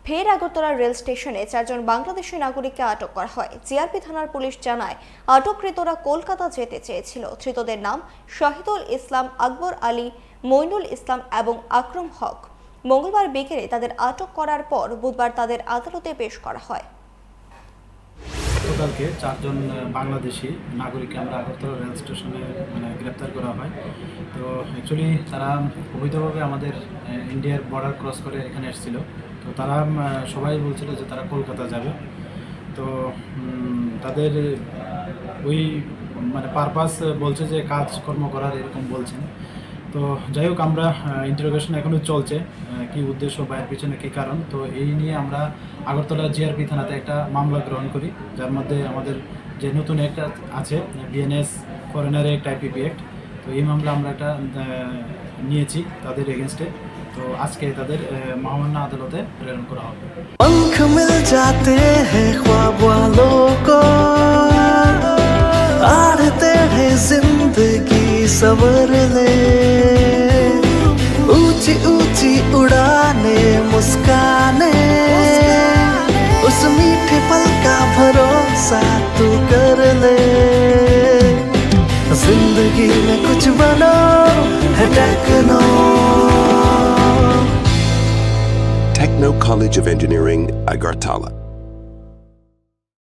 ফের আগরতলা রেল স্টেশনে 4 জন বাংলাদেশি নাগরিককে আটক করা হয়। জিআরপি থানার পুলিশ জানায়, আটককৃতরা কলকাতা যেতে চেয়েছিল। ধৃতদের নাম শাহিদুল ইসলাম, আকবর আলী, মইনুল ইসলাম এবং আকরম হক। মঙ্গলবার বিকেলে তাদের আটক করার পর বুধবার তাদের আদালতে পেশ করা হয়। গতকালকে 4 জন বাংলাদেশি নাগরিককে আমরা আগরতলা রেল স্টেশনে গ্রেপ্তার করা হয়। তো অ্যাকচুয়ালি তারা অবৈধভাবে আমাদের ইন্ডিয়ার বর্ডার ক্রস করে এখানে এসেছিল। তো তারা সবাই বলছিল যে তারা কলকাতা যাবে। তো তাদের ওই পারপাস বলছে যে কাজকর্ম করার এরকম বলছেন। তো যাই হোক, আমরা ইন্টারোগেশন এখনও চলছে, কি উদ্দেশ্য বা এর পিছনে কী কারণ। তো এই নিয়ে আমরা আগরতলা জিআরপি থানাতে একটা মামলা গ্রহণ করি, যার মধ্যে আমাদের যে নতুন একটা আছে BNS foreigner act, IPP act. তো এই মামলা আমরা একটা নিয়েছি তাদের এগেনস্টে। তো আজকে তাদের মহামান্য আদালতে প্রেরণ করা হবে। पंख मिल जाते हैं ख्वाब वालों को, आड़ते हैं जिंदगी सवर ले, ऊंची ऊंची उड़ाने मुस्काने, उस मीठे पल का भरोसा तू कर ले। जिंदगी में कुछ बनो है techno. Techno College of Engineering, Agartala.